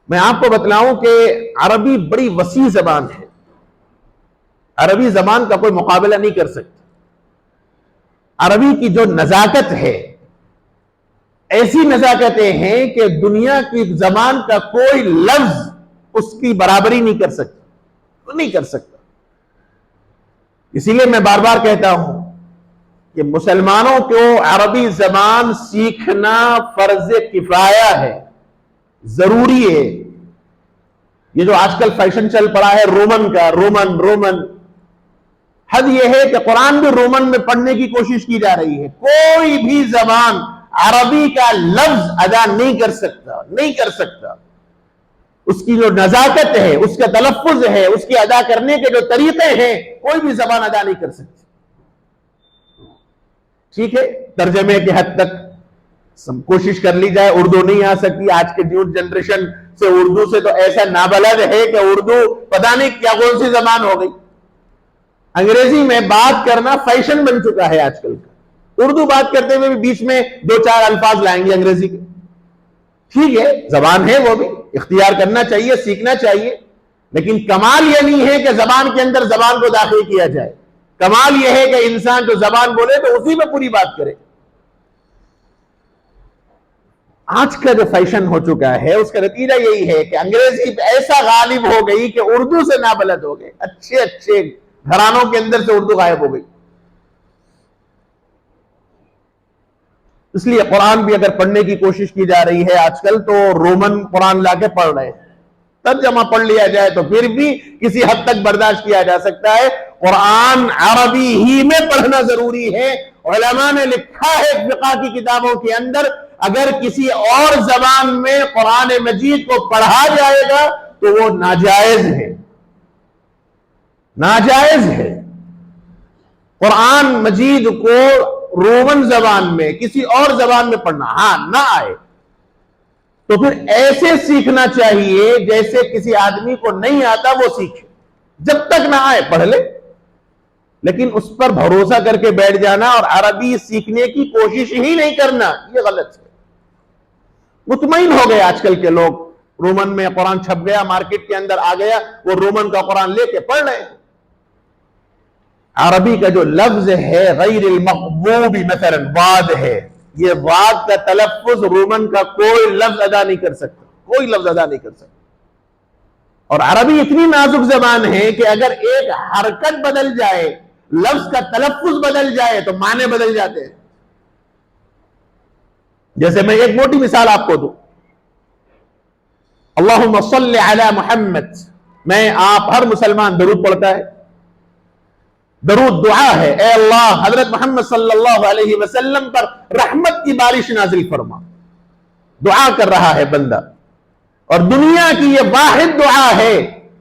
میں آپ کو بتلاؤں کہ عربی بڑی وسیع زبان ہے، عربی زبان کا کوئی مقابلہ نہیں کر سکتا۔ عربی کی جو نزاکت ہے، ایسی نزاکتیں ہیں کہ دنیا کی زبان کا کوئی لفظ اس کی برابری نہیں کر سکتا۔ اسی لیے میں بار بار کہتا ہوں کہ مسلمانوں کو عربی زبان سیکھنا فرض کفایہ ہے، ضروری ہے۔ یہ جو آج کل فیشن چل پڑا ہے رومن کا، رومن، حد یہ ہے کہ قرآن بھی رومن میں پڑھنے کی کوشش کی جا رہی ہے۔ کوئی بھی زبان عربی کا لفظ ادا نہیں کر سکتا۔ اس کی جو نزاکت ہے، اس کا تلفظ ہے، اس کی ادا کرنے کے جو طریقے ہیں، کوئی بھی زبان ادا نہیں کر سکتی۔ ٹھیک ہے، ترجمے کے حد تک کوشش کر لی جائے۔ اردو نہیں آ سکتی، آج کے نیو جنریشن سے اردو سے تو ایسا نابلد ہے کہ اردو پتہ نہیں کیا کون سی زبان ہو گئی۔ انگریزی میں بات کرنا فیشن بن چکا ہے آج کل کا۔ اردو بات کرتے ہوئے بھی بیچ میں 2-4 الفاظ لائیں گے انگریزی کے۔ ٹھیک ہے، زبان ہے، وہ بھی اختیار کرنا چاہیے، سیکھنا چاہیے، لیکن کمال یہ نہیں ہے کہ زبان کے اندر زبان کو داخل کیا جائے۔ کمال یہ ہے کہ انسان جو زبان بولے تو اسی میں پوری بات کرے۔ آج کا جو فیشن ہو چکا ہے اس کا نتیجہ یہی ہے کہ انگریزی ایسا غالب ہو گئی کہ اردو سے نابلد ہو گئے۔ اچھے گھرانوں کے اندر سے اردو غائب ہو گئی۔ اس لیے قرآن بھی اگر پڑھنے کی کوشش کی جا رہی ہے آج کل تو رومن قرآن لا کے پڑھ رہے ہیں۔ ترجمہ پڑھ لیا جائے تو پھر بھی کسی حد تک برداشت کیا جا سکتا ہے۔ قرآن عربی ہی میں پڑھنا ضروری ہے۔ علماء نے لکھا ہے فقہ کی کتابوں کے اندر، اگر کسی اور زبان میں قرآن مجید کو پڑھا جائے گا تو وہ ناجائز ہے۔ قرآن مجید کو رومن زبان میں، کسی اور زبان میں پڑھنا نہ آئے تو پھر ایسے سیکھنا چاہیے جیسے کسی آدمی کو نہیں آتا وہ سیکھے۔ جب تک نہ آئے پڑھ لے، لیکن اس پر بھروسہ کر کے بیٹھ جانا اور عربی سیکھنے کی کوشش ہی نہیں کرنا، یہ غلط ہے۔ مطمئن ہو گئے آج کل کے لوگ، رومن میں قرآن چھپ گیا، مارکیٹ کے اندر آ گیا، وہ رومن کا قرآن لے کے پڑھ رہے ہیں۔ عربی کا جو لفظ ہے غیر المغضوب، مثلا واد ہے، یہ واد کا تلفظ رومن کا کوئی لفظ ادا نہیں کر سکتا۔ اور عربی اتنی نازک زبان ہے کہ اگر ایک حرکت بدل جائے، لفظ کا تلفظ بدل جائے تو معنی بدل جاتے ہیں۔ جیسے میں ایک موٹی مثال آپ کو دوں، اللہم صلی علی محمد، میں آپ ہر مسلمان درود پڑھتا ہے۔ درود دعا ہے، اے اللہ حضرت محمد صلی اللہ علیہ وسلم پر رحمت کی بارش نازل فرما۔ دعا کر رہا ہے بندہ، اور دنیا کی یہ واحد دعا ہے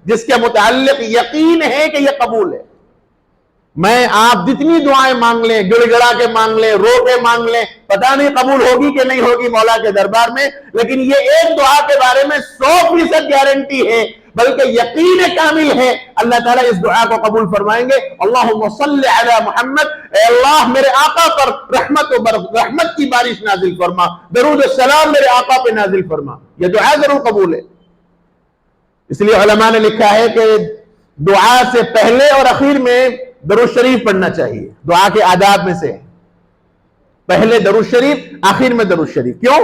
جس کے متعلق یقین ہے کہ یہ قبول ہے۔ میں آپ جتنی دعائیں مانگ لیں، گڑ گڑا کے مانگ لیں، رو کے مانگ لیں، پتہ نہیں قبول ہوگی کہ نہیں ہوگی مولا کے دربار میں، لیکن یہ ایک دعا کے بارے میں 100% گارنٹی ہے، بلکہ یقین کامل ہے، اللہ تعالیٰ اس دعا کو قبول فرمائیں گے۔ اللہم صلی علی محمد، اے اللہ میرے آقا پر رحمت کی بارش نازل فرما، درود السلام میرے آقا پہ نازل فرما، یہ دعا ضرور قبول ہے۔ اس لیے علماء نے لکھا ہے کہ دعا سے پہلے اور اخیر میں درود شریف پڑھنا چاہیے، دعا کے آداب میں سے پہلے درود شریف، آخر میں درود شریف۔ کیوں؟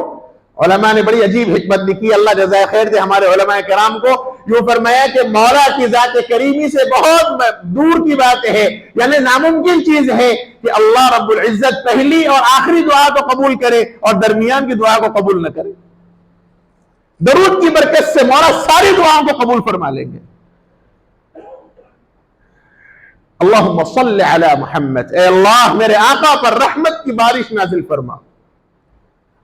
علماء نے بڑی عجیب حکمت لکھی، اللہ جزائے خیر دے ہمارے علماء کرام کو۔ یوں فرمایا کہ مولا کی ذات کریمی سے بہت دور کی بات ہے، یعنی ناممکن چیز ہے کہ اللہ رب العزت پہلی اور آخری دعا کو قبول کرے اور درمیان کی دعا کو قبول نہ کرے۔ درود کی برکت سے مولا ساری دعاؤں کو قبول فرما لیں گے۔ اللہم صلی علی محمد، اے اللہ میرے آقا پر رحمت کی بارش نازل فرما۔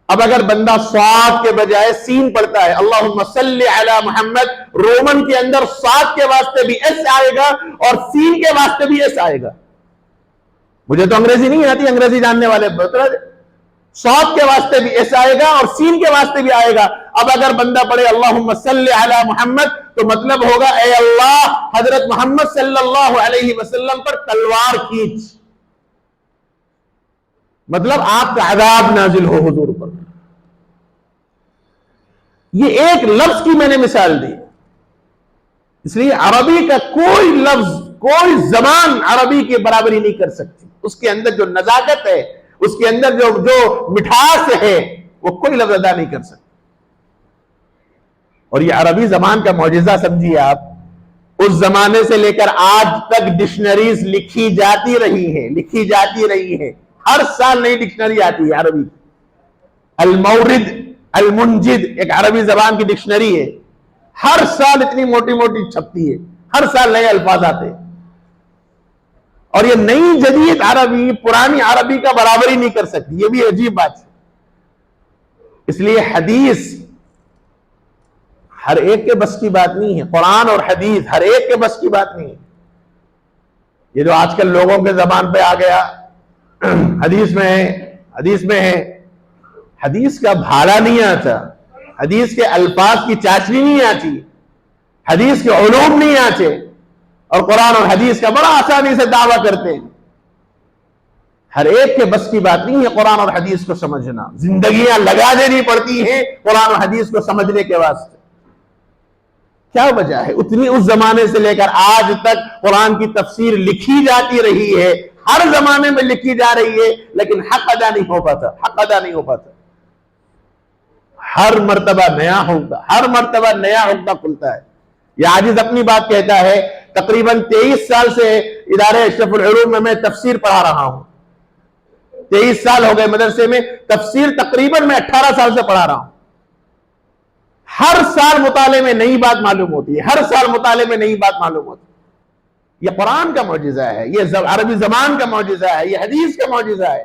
اب اگر بندہ صاد کے بجائے سین پڑھتا ہے، اللہم صلی علی محمد، رومن کے اندر صاد کے واسطے بھی ایس آئے گا اور سین کے واسطے بھی ایس آئے گا۔ مجھے تو انگریزی نہیں آتی، انگریزی جاننے والے بتا دیں، صاد کے واسطے بھی ایس آئے گا اور سین کے واسطے بھی آئے گا۔ اب اگر بندہ پڑھے اللہم صلی علی محمد تو مطلب ہوگا اے اللہ حضرت محمد صلی اللہ علیہ وسلم پر تلوار کھینچ، مطلب آپ کا عذاب نازل ہو حضور پر۔ یہ ایک لفظ کی میں نے مثال دی. اس لیے عربی کا کوئی لفظ، کوئی زبان عربی کی برابری نہیں کر سکتی. اس کے اندر جو نزاکت ہے، اس کے اندر جو مٹھاس ہے، وہ کوئی لفظ ادا نہیں کر سکتا. اور یہ عربی زبان کا معجزہ سمجھیے آپ. اس زمانے سے لے کر آج تک ڈکشنریز لکھی جاتی رہی ہے. ہر سال نئی ڈکشنری آتی ہے عربی. المورد المنجد ایک عربی زبان کی ڈکشنری ہے. ہر سال اتنی موٹی موٹی چھپتی ہے، ہر سال نئے الفاظ آتے ہیں. اور یہ نئی جدید عربی پرانی عربی کا برابری نہیں کر سکتی. یہ بھی عجیب بات ہے. اس لیے حدیث ہر ایک کے بس کی بات نہیں ہے. قرآن اور حدیث ہر ایک کے بس کی بات نہیں ہے. یہ جو آج کل لوگوں کے زبان پہ آ گیا، حدیث میں ہے، حدیث کا بھالا نہیں آتا، حدیث کے الفاظ کی چاشنی نہیں آتی، حدیث کے علوم نہیں آتے، اور قرآن اور حدیث کا بڑا آسانی سے دعویٰ کرتے ہیں. ہر ایک کے بس کی بات نہیں ہے قرآن اور حدیث کو سمجھنا. زندگیاں لگا دینی پڑتی ہیں قرآن اور حدیث کو سمجھنے کے واسطے. کیا وجہ ہے؟ اتنی اس زمانے سے لے کر آج تک قرآن کی تفسیر لکھی جاتی رہی ہے، ہر زمانے میں لکھی جا رہی ہے، لیکن حق ادا نہیں ہو پاتا. ہر مرتبہ نیا ہوگا کھلتا ہے. یہ عاجز اپنی بات کہتا ہے. تقریباً 23 سال سے ادارے اشرف العلوم میں تفسیر پڑھا رہا ہوں. 23 سال ہو گئے مدرسے میں. تفسیر تقریباً میں 18 سال سے پڑھا رہا ہوں. ہر سال مطالعے میں نئی بات معلوم ہوتی ہے. یہ قرآن کا معجزہ ہے، یہ عربی زبان کا معجزہ ہے، یہ حدیث کا معجزہ ہے.